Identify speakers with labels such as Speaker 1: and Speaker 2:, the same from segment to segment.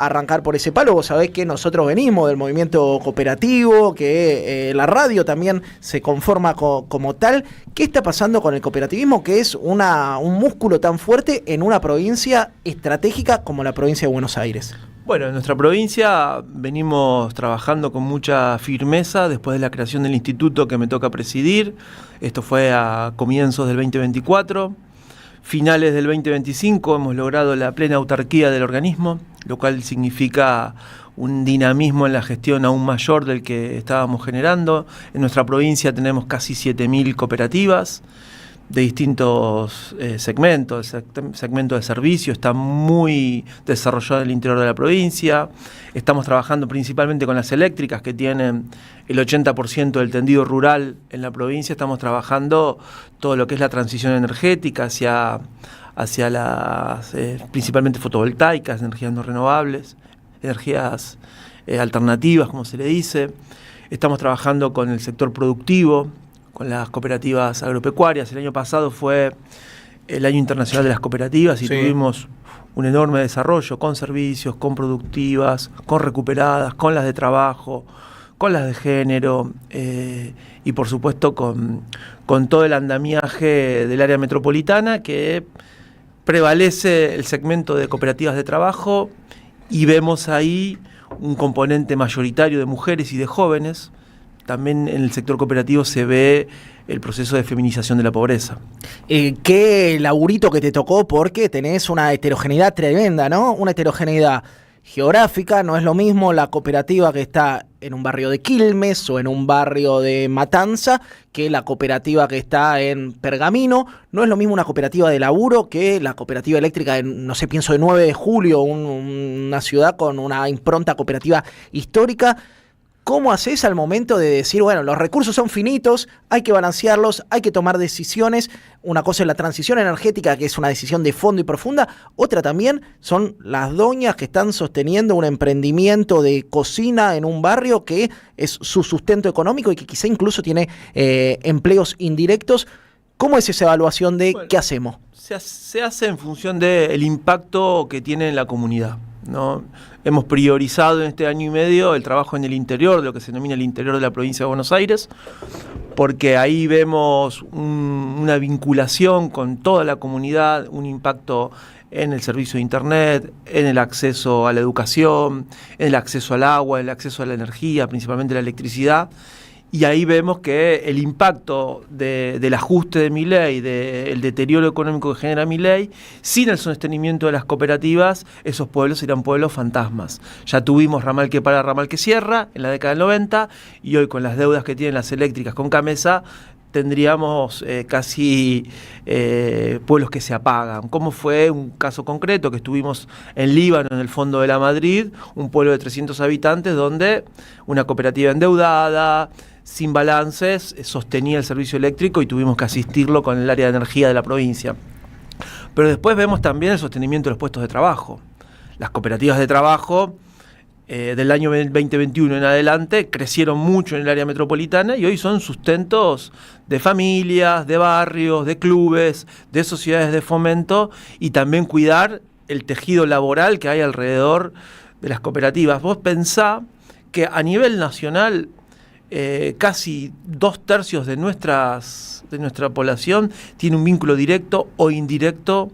Speaker 1: arrancar por ese palo. Vos sabés que nosotros venimos del movimiento cooperativo, que la radio también se conforma como tal. ¿Qué está pasando con el cooperativismo, que es un músculo tan fuerte en una provincia estratégica como la provincia de Buenos Aires?
Speaker 2: Bueno, en nuestra provincia venimos trabajando con mucha firmeza después de la creación del instituto que me toca presidir. Esto fue a comienzos del 2024. Finales del 2025 hemos logrado la plena autarquía del organismo, lo cual significa un dinamismo en la gestión aún mayor del que estábamos generando. En nuestra provincia tenemos casi 7.000 cooperativas de distintos segmentos. El segmento de servicio está muy desarrollado en el interior de la provincia. Estamos trabajando principalmente con las eléctricas, que tienen el 80% del tendido rural en la provincia. Estamos trabajando todo lo que es la transición energética hacia las principalmente fotovoltaicas, energías no renovables, energías alternativas, como se le dice. Estamos trabajando con el sector productivo, con las cooperativas agropecuarias. El año pasado fue el Año Internacional de las Cooperativas y tuvimos un enorme desarrollo con servicios, con productivas, con recuperadas, con las de trabajo, con las de género y por supuesto con todo el andamiaje del área metropolitana, que prevalece el segmento de cooperativas de trabajo y vemos ahí un componente mayoritario de mujeres y de jóvenes. También en el sector cooperativo se ve el proceso de feminización de la pobreza.
Speaker 1: Qué laburito que te tocó, porque tenés una heterogeneidad tremenda, ¿no? Una heterogeneidad geográfica. No es lo mismo la cooperativa que está en un barrio de Quilmes o en un barrio de Matanza que la cooperativa que está en Pergamino. No es lo mismo una cooperativa de laburo que la cooperativa eléctrica de, no sé, pienso de 9 de julio, una ciudad con una impronta cooperativa histórica. ¿Cómo haces al momento de decir, bueno, los recursos son finitos, hay que balancearlos, hay que tomar decisiones? Una cosa es la transición energética, que es una decisión de fondo y profunda. Otra también son las doñas que están sosteniendo un emprendimiento de cocina en un barrio que es su sustento económico y que quizá incluso tiene empleos indirectos. ¿Cómo es esa evaluación de qué hacemos?
Speaker 2: Se hace en función del impacto que tiene en la comunidad, ¿no? Hemos priorizado en este año y medio el trabajo en el interior, de lo que se denomina el interior de la provincia de Buenos Aires, porque ahí vemos una vinculación con toda la comunidad, un impacto en el servicio de internet, en el acceso a la educación, en el acceso al agua, en el acceso a la energía, principalmente la electricidad. Y ahí vemos que el impacto del ajuste de Milei, del deterioro económico que genera Milei, sin el sostenimiento de las cooperativas, esos pueblos serán pueblos fantasmas. Ya tuvimos ramal que para, ramal que cierra en la década del 90, y hoy con las deudas que tienen las eléctricas con Camesa, tendríamos casi pueblos que se apagan. Como fue un caso concreto que estuvimos en Líbano, en el fondo de la Madrid, un pueblo de 300 habitantes, donde una cooperativa endeudada, sin balances, sostenía el servicio eléctrico y tuvimos que asistirlo con el área de energía de la provincia. Pero después vemos también el sostenimiento de los puestos de trabajo. Las cooperativas de trabajo del año 2021 en adelante crecieron mucho en el área metropolitana y hoy son sustentos de familias, de barrios, de clubes, de sociedades de fomento, y también cuidar el tejido laboral que hay alrededor de las cooperativas. Vos pensá que a nivel nacional casi 2/3 de nuestra población tiene un vínculo directo o indirecto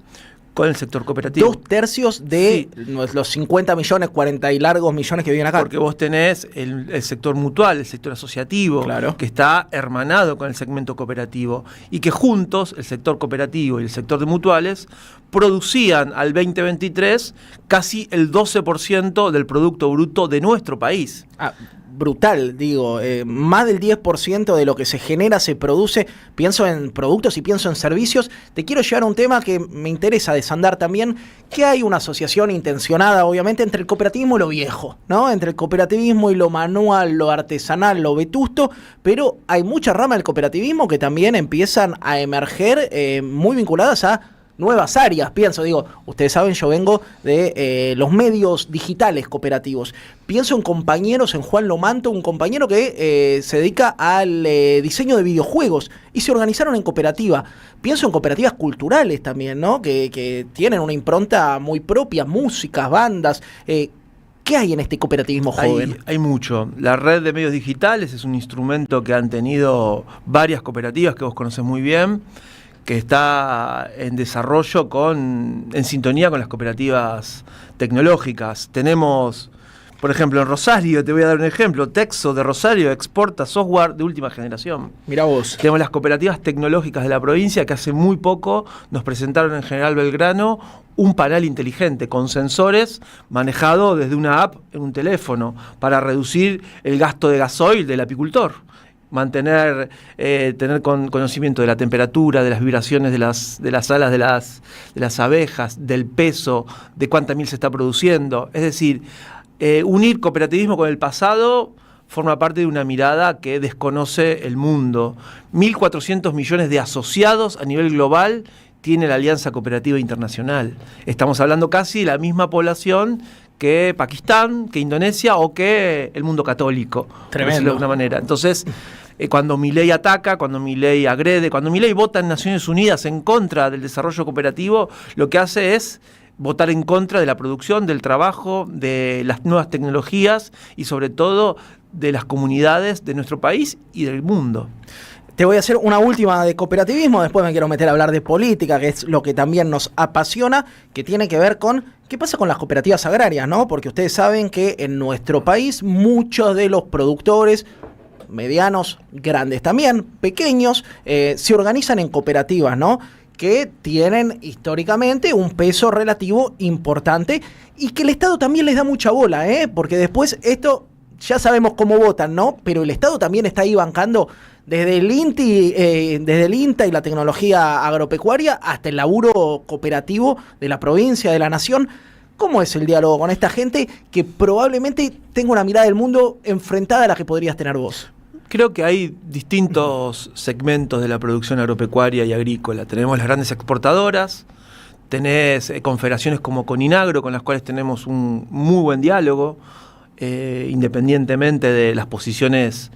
Speaker 2: con el sector cooperativo.
Speaker 1: 2/3 de los 50 millones, 40 y largos millones que viven acá.
Speaker 2: Porque vos tenés el sector mutual, el sector asociativo,
Speaker 1: claro,
Speaker 2: que está hermanado con el segmento cooperativo, y que juntos, el sector cooperativo y el sector de mutuales, producían al 2023 casi el 12% del Producto Bruto de nuestro país.
Speaker 1: Brutal, digo, más del 10% de lo que se genera se produce. Pienso en productos y pienso en servicios. Te quiero llevar a un tema que me interesa desandar también, que hay una asociación intencionada, obviamente, entre el cooperativismo y lo viejo, ¿no? Entre el cooperativismo y lo manual, lo artesanal, lo vetusto, pero hay mucha rama del cooperativismo que también empiezan a emerger muy vinculadas a nuevas áreas. Pienso, ustedes saben, yo vengo de los medios digitales cooperativos. Pienso en compañeros, en Juan Lomanto, un compañero que se dedica al diseño de videojuegos y se organizaron en cooperativa. Pienso en cooperativas culturales también, ¿no? Que tienen una impronta muy propia, músicas, bandas. ¿Qué hay en este cooperativismo joven?
Speaker 2: Hay mucho. La red de medios digitales es un instrumento que han tenido varias cooperativas que vos conocés muy bien, que está en desarrollo en sintonía con las cooperativas tecnológicas. Tenemos, por ejemplo, en Rosario, te voy a dar un ejemplo, Texo de Rosario exporta software de última generación.
Speaker 1: Mirá vos.
Speaker 2: Tenemos las cooperativas tecnológicas de la provincia que hace muy poco nos presentaron en General Belgrano un panel inteligente con sensores manejado desde una app en un teléfono para reducir el gasto de gasoil del apicultor. Tener conocimiento de la temperatura, de las vibraciones de las alas de las abejas, del peso, de cuánta miel se está produciendo. Es decir, unir cooperativismo con el pasado forma parte de una mirada que desconoce el mundo. 1.400 millones de asociados a nivel global tiene la Alianza Cooperativa Internacional. Estamos hablando casi de la misma población que Pakistán, que Indonesia o que el mundo católico.
Speaker 1: Tremendo.
Speaker 2: De alguna manera. Entonces, cuando Milei ataca, cuando Milei agrede, cuando Milei vota en Naciones Unidas en contra del desarrollo cooperativo, lo que hace es votar en contra de la producción, del trabajo, de las nuevas tecnologías y sobre todo de las comunidades de nuestro país y del mundo.
Speaker 1: Te voy a hacer una última de cooperativismo, después me quiero meter a hablar de política, que es lo que también nos apasiona, que tiene que ver con qué pasa con las cooperativas agrarias, ¿no? Porque ustedes saben que en nuestro país muchos de los productores, medianos, grandes también, pequeños, se organizan en cooperativas, ¿no? Que tienen históricamente un peso relativo importante y que el Estado también les da mucha bola, porque después esto ya sabemos cómo votan, ¿no? Pero el Estado también está ahí bancando desde el INTA y la tecnología agropecuaria hasta el laburo cooperativo de la provincia, de la nación. ¿Cómo es el diálogo con esta gente que probablemente tenga una mirada del mundo enfrentada a la que podrías tener vos?
Speaker 2: Creo que hay distintos segmentos de la producción agropecuaria y agrícola. Tenemos las grandes exportadoras, tenés confederaciones como Coninagro, con las cuales tenemos un muy buen diálogo, independientemente de las posiciones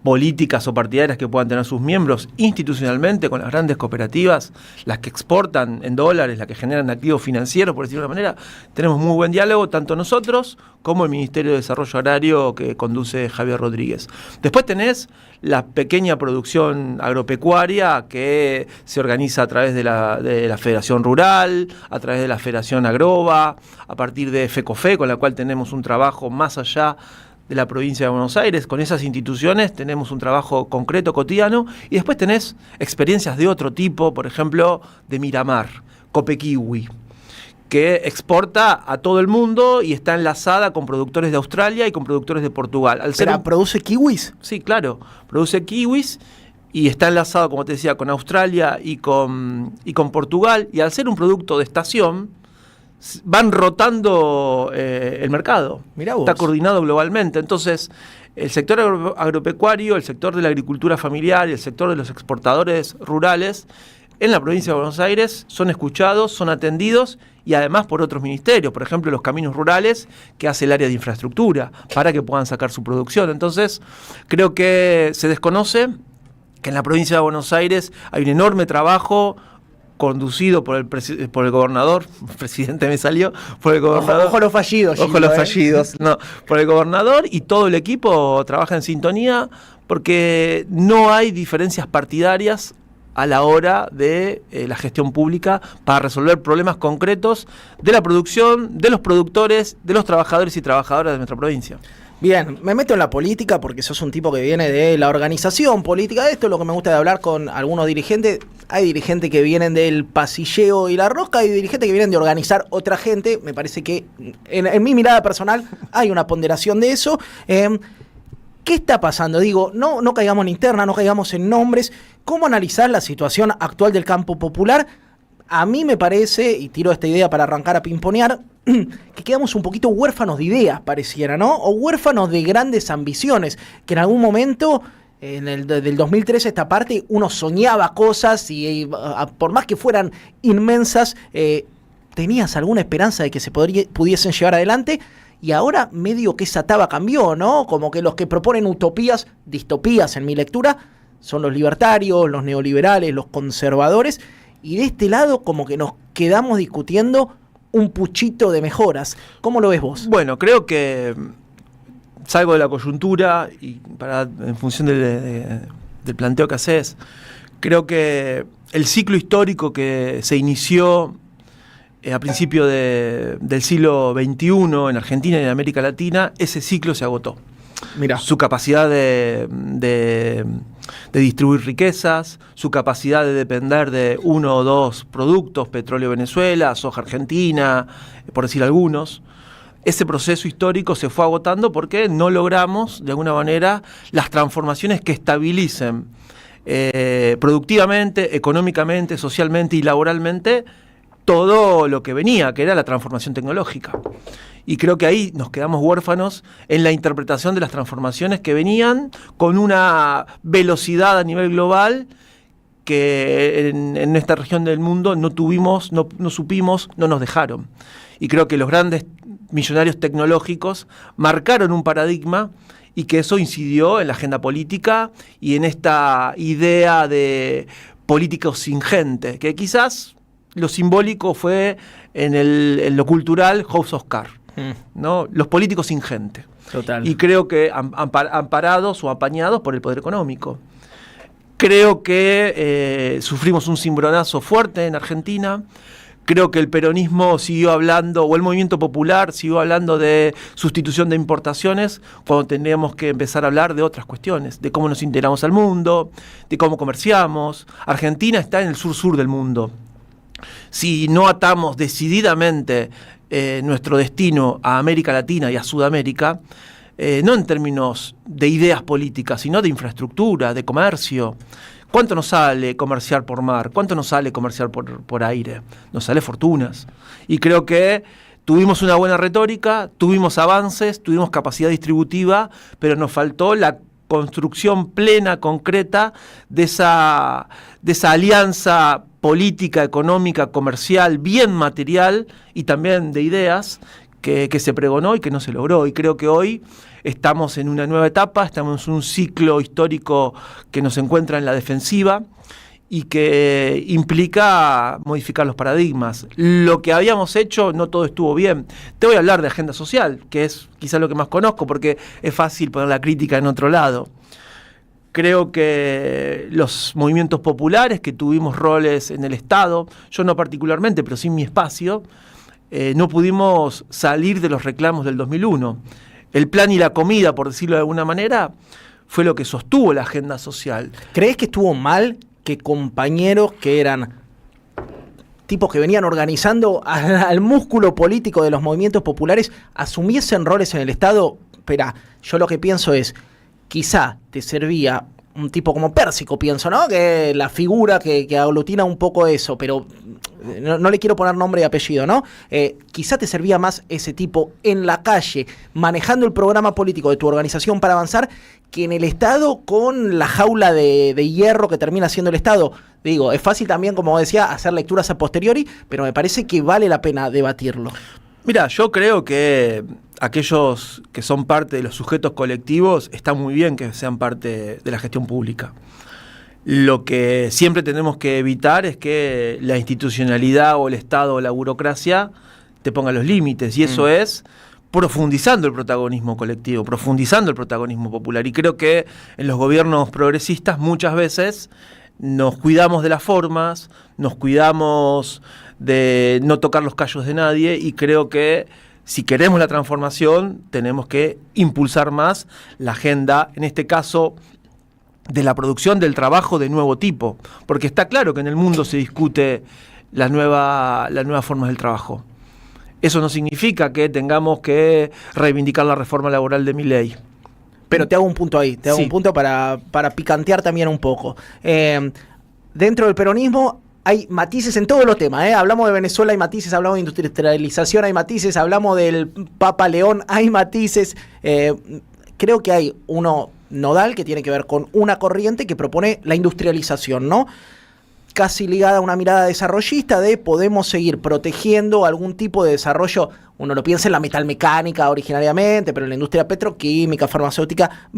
Speaker 2: políticas o partidarias que puedan tener sus miembros, institucionalmente con las grandes cooperativas, las que exportan en dólares, las que generan activos financieros, por decirlo de una manera, tenemos muy buen diálogo, tanto nosotros como el Ministerio de Desarrollo Agrario que conduce Javier Rodríguez. Después tenés la pequeña producción agropecuaria que se organiza a través de la Federación Rural, a través de la Federación Agroba, a partir de FECOFE, con la cual tenemos un trabajo más allá de la provincia de Buenos Aires. Con esas instituciones tenemos un trabajo concreto, cotidiano, y después tenés experiencias de otro tipo, por ejemplo, de Miramar, Copekiwi, que exporta a todo el mundo y está enlazada con productores de Australia y con productores de Portugal.
Speaker 1: ¿Produce kiwis?
Speaker 2: Sí, claro, produce kiwis y está enlazado, como te decía, con Australia y con Portugal, y al ser un producto de estación, van rotando el mercado.
Speaker 1: Mirá vos.
Speaker 2: Está coordinado globalmente. Entonces, el sector agropecuario, el sector de la agricultura familiar y el sector de los exportadores rurales en la provincia de Buenos Aires son escuchados, son atendidos y además por otros ministerios, por ejemplo los caminos rurales que hace el área de infraestructura para que puedan sacar su producción. Entonces, creo que se desconoce que en la provincia de Buenos Aires hay un enorme trabajo conducido por el gobernador, presidente me salió, por el gobernador.
Speaker 1: Ojo los fallidos.
Speaker 2: Ojo los fallidos, no, por el gobernador, y todo el equipo trabaja en sintonía porque no hay diferencias partidarias a la hora de la gestión pública para resolver problemas concretos de la producción, de los productores, de los trabajadores y trabajadoras de nuestra provincia.
Speaker 1: Bien, me meto en la política porque sos un tipo que viene de la organización política. Esto es lo que me gusta de hablar con algunos dirigentes. Hay dirigentes que vienen del pasilleo y la rosca, hay dirigentes que vienen de organizar otra gente. Me parece que en mi mirada personal hay una ponderación de eso. ¿Qué está pasando? Digo, no caigamos en interna, no caigamos en nombres. ¿Cómo analizar la situación actual del campo popular? A mí me parece, y tiro esta idea para arrancar a pimponear, que quedamos un poquito huérfanos de ideas, pareciera, ¿no? O huérfanos de grandes ambiciones, que en algún momento, del 2013 esta parte, uno soñaba cosas y por más que fueran inmensas, tenías alguna esperanza de que se pudiesen llevar adelante. Y ahora medio que esa taba cambió, ¿no? Como que los que proponen utopías, distopías en mi lectura, son los libertarios, los neoliberales, los conservadores. Y de este lado como que nos quedamos discutiendo un puchito de mejoras. ¿Cómo lo ves vos?
Speaker 2: Bueno, creo que salgo de la coyuntura y en función del planteo que haces, creo que el ciclo histórico que se inició a principios del siglo XXI en Argentina y en América Latina, ese ciclo se agotó.
Speaker 1: Mirá.
Speaker 2: Su capacidad de distribuir riquezas, su capacidad de depender de uno o dos productos, petróleo Venezuela, soja Argentina, por decir algunos. Ese proceso histórico se fue agotando porque no logramos, de alguna manera, las transformaciones que estabilicen productivamente, económicamente, socialmente y laboralmente todo lo que venía, que era la transformación tecnológica. Y creo que ahí nos quedamos huérfanos en la interpretación de las transformaciones que venían con una velocidad a nivel global que en esta región del mundo no tuvimos, no supimos, no nos dejaron. Y creo que los grandes millonarios tecnológicos marcaron un paradigma y que eso incidió en la agenda política y en esta idea de políticos sin gente, que quizás lo simbólico fue en lo cultural House of Cards, ¿no? Los políticos sin gente.
Speaker 1: Total.
Speaker 2: Y creo que amparados o apañados por el poder económico. Creo que sufrimos un cimbronazo fuerte en Argentina. Creo que el peronismo siguió hablando, o el movimiento popular siguió hablando de sustitución de importaciones, cuando tendríamos que empezar a hablar de otras cuestiones, de cómo nos integramos al mundo, de cómo comerciamos. Argentina está en el sur-sur del mundo. Si no atamos decididamente nuestro destino a América Latina y a Sudamérica, no en términos de ideas políticas, sino de infraestructura, de comercio. ¿Cuánto nos sale comerciar por mar? ¿Cuánto nos sale comerciar por aire? Nos sale fortunas. Y creo que tuvimos una buena retórica, tuvimos avances, tuvimos capacidad distributiva, pero nos faltó la construcción plena, concreta, de esa alianza política, económica, comercial, bien material y también de ideas que se pregonó y que no se logró. Y creo que hoy estamos en una nueva etapa, estamos en un ciclo histórico que nos encuentra en la defensiva y que implica modificar los paradigmas. Lo que habíamos hecho no todo estuvo bien. Te voy a hablar de agenda social, que es quizás lo que más conozco, porque es fácil poner la crítica en otro lado. Creo que los movimientos populares, que tuvimos roles en el Estado, yo no particularmente, pero sí en mi espacio, no pudimos salir de los reclamos del 2001. El plan y la comida, por decirlo de alguna manera, fue lo que sostuvo la agenda social.
Speaker 1: ¿Crees que estuvo mal que compañeros que eran tipos que venían organizando al músculo político de los movimientos populares asumiesen roles en el Estado? Espera, yo lo que pienso es, quizá te servía un tipo como Pérsico, pienso, ¿no? Que la figura que aglutina un poco eso, pero no le quiero poner nombre y apellido, ¿no? Quizá te servía más ese tipo en la calle, manejando el programa político de tu organización para avanzar, que en el Estado con la jaula de hierro que termina siendo el Estado. Digo, es fácil también, como decía, hacer lecturas a posteriori, pero me parece que vale la pena debatirlo.
Speaker 2: Mira, yo creo que aquellos que son parte de los sujetos colectivos, está muy bien que sean parte de la gestión pública. Lo que siempre tenemos que evitar es que la institucionalidad o el Estado o la burocracia te ponga los límites, y eso es profundizando el protagonismo colectivo, profundizando el protagonismo popular. Y creo que en los gobiernos progresistas muchas veces nos cuidamos de las formas, nos cuidamos de no tocar los callos de nadie, y creo que si queremos la transformación tenemos que impulsar más la agenda, en este caso de la producción del trabajo de nuevo tipo, porque está claro que en el mundo se discute las nuevas formas del trabajo. Eso no significa que tengamos que reivindicar la reforma laboral de Milei.
Speaker 1: Pero te hago un punto ahí, un punto para picantear también un poco. Dentro del peronismo hay matices en todos los temas, Hablamos de Venezuela, hay matices, hablamos de industrialización, hay matices, hablamos del Papa León, hay matices. Creo que hay uno nodal que tiene que ver con una corriente que propone la industrialización, ¿no? Casi ligada a una mirada desarrollista de podemos seguir protegiendo algún tipo de desarrollo. Uno lo piensa en la metalmecánica originariamente, pero en la industria petroquímica, farmacéutica,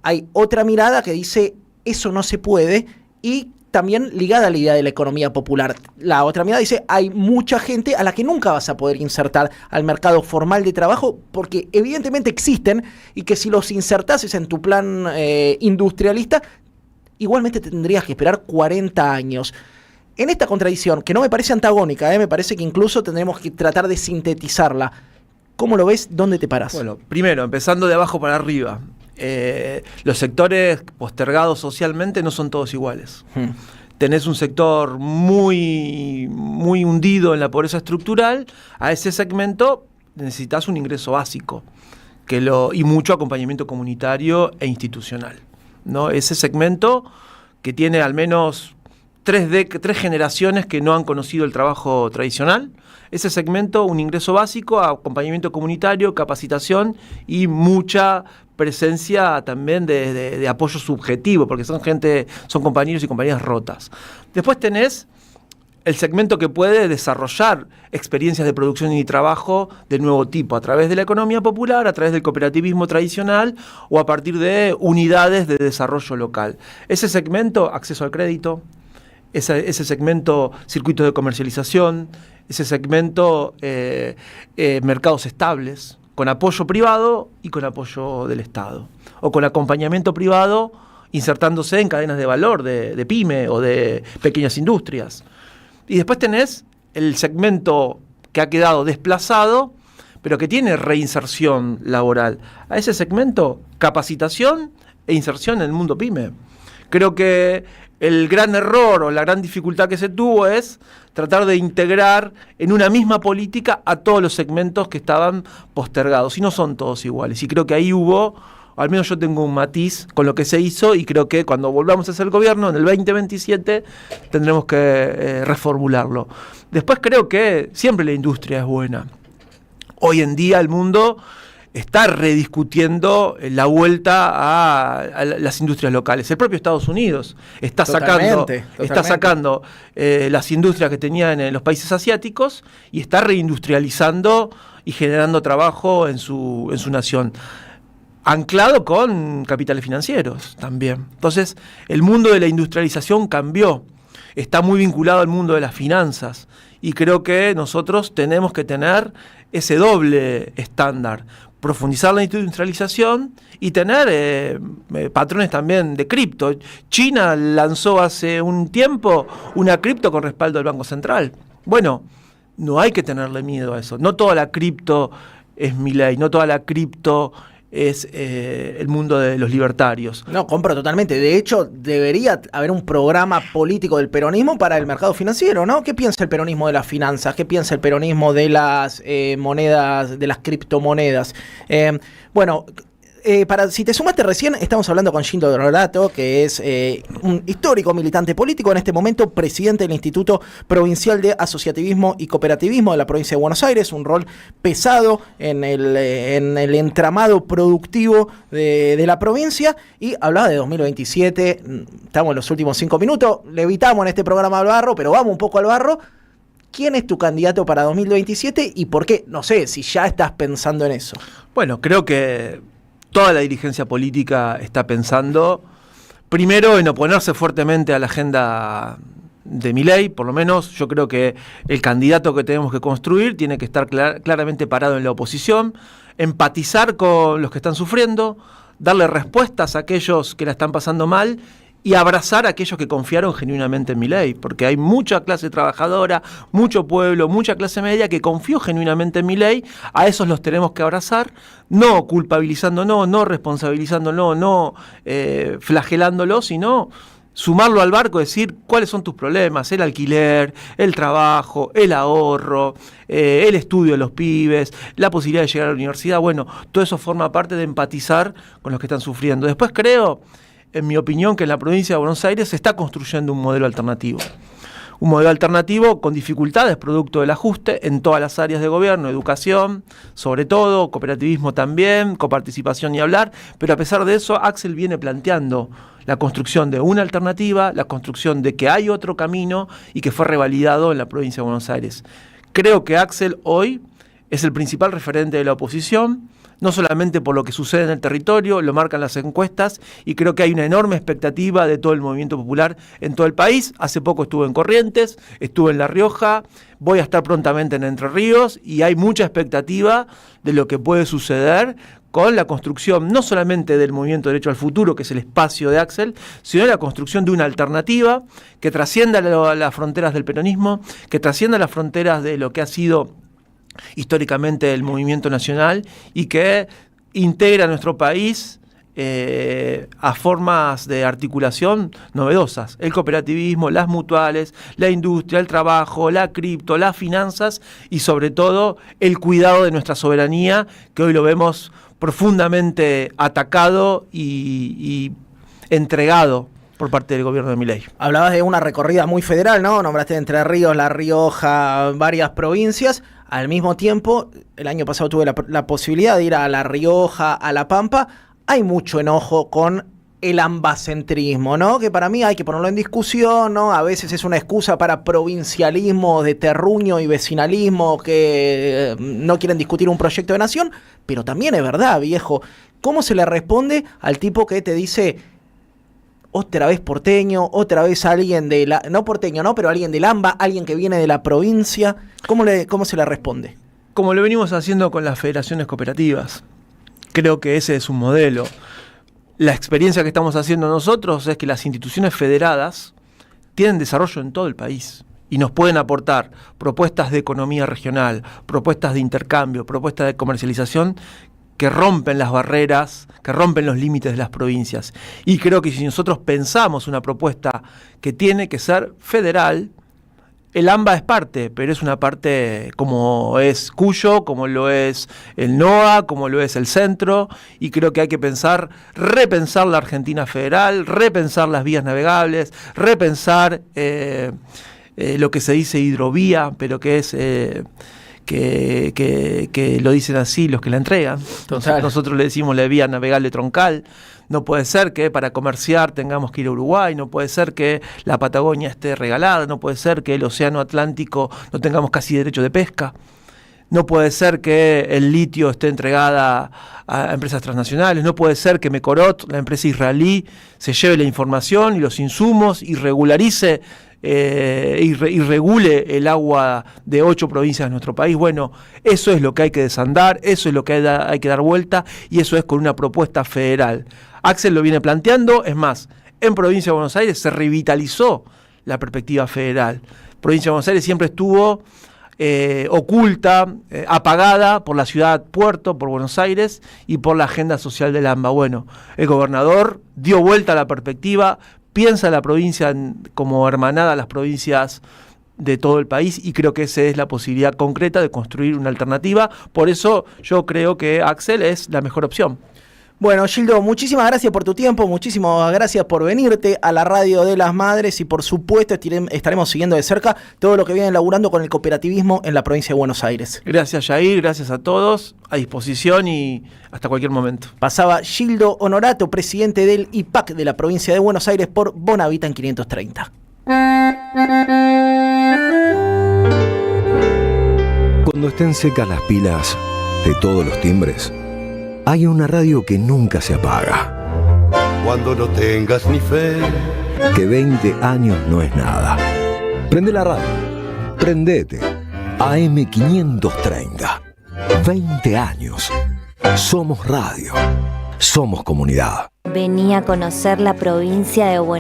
Speaker 1: Hay otra mirada que dice eso no se puede, y también ligada a la idea de la economía popular. La otra mirada dice, hay mucha gente a la que nunca vas a poder insertar al mercado formal de trabajo porque evidentemente existen y que si los insertases en tu plan industrialista, igualmente tendrías que esperar 40 años. En esta contradicción, que no me parece antagónica, me parece que incluso tendremos que tratar de sintetizarla. ¿Cómo lo ves? ¿Dónde te parás?
Speaker 2: Bueno, primero, empezando de abajo para arriba. Los sectores postergados socialmente no son todos iguales. Tenés un sector muy hundido en la pobreza estructural. A ese segmento necesitas un ingreso básico y mucho acompañamiento comunitario e institucional, ¿no? Ese segmento que tiene al menos tres generaciones que no han conocido el trabajo tradicional. Ese segmento, un ingreso básico, acompañamiento comunitario, capacitación y mucha presencia también de apoyo subjetivo, porque son compañeros y compañeras rotas. Después tenés el segmento que puede desarrollar experiencias de producción y trabajo de nuevo tipo, a través de la economía popular, a través del cooperativismo tradicional o a partir de unidades de desarrollo local. Ese segmento, acceso al crédito, ese segmento, circuitos de comercialización, ese segmento, mercados estables, con apoyo privado y con apoyo del Estado, o con acompañamiento privado insertándose en cadenas de valor de pyme o de pequeñas industrias. Y después tenés el segmento que ha quedado desplazado, pero que tiene reinserción laboral. A ese segmento, capacitación e inserción en el mundo pyme. Creo que el gran error o la gran dificultad que se tuvo es tratar de integrar en una misma política a todos los segmentos que estaban postergados, y no son todos iguales. Y creo que ahí hubo, al menos yo tengo un matiz con lo que se hizo, y creo que cuando volvamos a hacer gobierno, en el 2027, tendremos que reformularlo. Después creo que siempre la industria es buena. Hoy en día el mundo está rediscutiendo la vuelta a las industrias locales. El propio Estados Unidos está sacando las industrias que tenían en los países asiáticos y está reindustrializando y generando trabajo en su nación, anclado con capitales financieros también. Entonces, el mundo de la industrialización cambió, está muy vinculado al mundo de las finanzas, y creo que nosotros tenemos que tener ese doble estándar: profundizar la industrialización y tener patrones también de cripto. China lanzó hace un tiempo una cripto con respaldo del Banco Central. Bueno, no hay que tenerle miedo a eso. No toda la cripto es Milei, no toda la cripto es el mundo de los libertarios.
Speaker 1: No, compro totalmente. De hecho, debería haber un programa político del peronismo para el mercado financiero, ¿no? ¿Qué piensa el peronismo de las finanzas? ¿Qué piensa el peronismo de las monedas, de las criptomonedas? Si te sumaste recién, estamos hablando con Gindo Rorato, que es un histórico militante político, en este momento presidente del Instituto Provincial de Asociativismo y Cooperativismo de la provincia de Buenos Aires, un rol pesado en el entramado productivo de la provincia, y hablaba de 2027, estamos en los últimos 5 minutos, le evitamos en este programa al barro, pero vamos un poco al barro. ¿Quién es tu candidato para 2027 y por qué? No sé, si ya estás pensando en eso.
Speaker 2: Bueno, creo que toda la dirigencia política está pensando, primero, en oponerse fuertemente a la agenda de Milei. Por lo menos yo creo que el candidato que tenemos que construir tiene que estar claramente parado en la oposición, empatizar con los que están sufriendo, darle respuestas a aquellos que la están pasando mal y abrazar a aquellos que confiaron genuinamente en Milei, porque hay mucha clase trabajadora, mucho pueblo, mucha clase media que confió genuinamente en Milei. A esos los tenemos que abrazar, no culpabilizándonos, no responsabilizándonos, no flagelándolos, sino sumarlo al barco, decir cuáles son tus problemas: el alquiler, el trabajo, el ahorro, el estudio de los pibes, la posibilidad de llegar a la universidad. Bueno, todo eso forma parte de empatizar con los que están sufriendo. Después creo, en mi opinión, que en la provincia de Buenos Aires se está construyendo un modelo alternativo. Un modelo alternativo con dificultades producto del ajuste en todas las áreas de gobierno, educación, sobre todo, cooperativismo también, coparticipación y hablar, pero a pesar de eso, Axel viene planteando la construcción de una alternativa, la construcción de que hay otro camino y que fue revalidado en la provincia de Buenos Aires. Creo que Axel hoy es el principal referente de la oposición. no solamente por lo que sucede en el territorio, lo marcan las encuestas, y creo que hay una enorme expectativa de todo el movimiento popular en todo el país. Hace poco estuve en Corrientes, estuve en La Rioja, voy a estar prontamente en Entre Ríos, y hay mucha expectativa de lo que puede suceder con la construcción no solamente del Movimiento Derecho al Futuro, que es el espacio de Axel, sino la construcción de una alternativa que trascienda las fronteras del peronismo, que trascienda las fronteras de lo que ha sido históricamente el movimiento nacional, y que integra a nuestro país a formas de articulación novedosas: el cooperativismo, las mutuales, la industria, el trabajo, la cripto, las finanzas, y sobre todo el cuidado de nuestra soberanía, que hoy lo vemos profundamente atacado y entregado por parte del gobierno de Milei.
Speaker 1: Hablabas de una recorrida muy federal, ¿no? Nombraste Entre Ríos, La Rioja, varias provincias. Al mismo tiempo, el año pasado tuve la posibilidad de ir a La Rioja, a La Pampa. Hay mucho enojo con el ambacentrismo, ¿no? Que para mí hay que ponerlo en discusión, ¿no? A veces es una excusa para provincialismo de terruño y vecinalismo que no quieren discutir un proyecto de nación, pero también es verdad, viejo. ¿Cómo se le responde al tipo que te dice otra vez porteño, otra vez alguien de la... No porteño, ¿no? Pero alguien del AMBA, alguien que viene de la provincia? ¿Cómo se le responde?
Speaker 2: Como lo venimos haciendo con las federaciones cooperativas. Creo que ese es un modelo. La experiencia que estamos haciendo nosotros es que las instituciones federadas tienen desarrollo en todo el país y nos pueden aportar propuestas de economía regional, propuestas de intercambio, propuestas de comercialización que rompen las barreras, que rompen los límites de las provincias. Y creo que si nosotros pensamos una propuesta que tiene que ser federal, el AMBA es parte, pero es una parte como es Cuyo, como lo es el NOA, como lo es el Centro, y creo que hay que repensar la Argentina federal, repensar las vías navegables, repensar lo que se dice hidrovía, pero que es... Que lo dicen así los que la entregan. Entonces nosotros le decimos la vía navegable troncal. No puede ser que para comerciar tengamos que ir a Uruguay, no puede ser que la Patagonia esté regalada, no puede ser que el Océano Atlántico no tengamos casi derecho de pesca, no puede ser que el litio esté entregada a empresas transnacionales, no puede ser que Mekorot, la empresa israelí, se lleve la información y los insumos y regularice y regule el agua de 8 provincias de nuestro país. Bueno, eso es lo que hay que desandar, eso es lo que hay que dar vuelta, y eso es con una propuesta federal. Axel lo viene planteando, es más, en Provincia de Buenos Aires se revitalizó la perspectiva federal. Provincia de Buenos Aires siempre estuvo oculta, apagada por la ciudad puerto, por Buenos Aires y por la agenda social del AMBA. Bueno, el gobernador dio vuelta a la perspectiva, piensa la provincia como hermanada a las provincias de todo el país, y creo que esa es la posibilidad concreta de construir una alternativa. Por eso yo creo que Axel es la mejor opción.
Speaker 1: Bueno, Gildo, muchísimas gracias por tu tiempo, muchísimas gracias por venirte a la Radio de las Madres, y por supuesto estaremos siguiendo de cerca todo lo que vienen laburando con el cooperativismo en la provincia de Buenos Aires.
Speaker 2: Gracias, Jair, gracias a todos, a disposición y hasta cualquier momento.
Speaker 1: Pasaba Gildo Honorato, presidente del IPAC de la provincia de Buenos Aires por Bonavita en 530.
Speaker 3: Cuando estén secas las pilas de todos los timbres, hay una radio que nunca se apaga.
Speaker 4: Cuando no tengas ni fe,
Speaker 3: que 20 años no es nada. Prende la radio. Prendete. AM530. 20 años. Somos radio. Somos comunidad.
Speaker 5: Vení a conocer la provincia de Buenos Aires.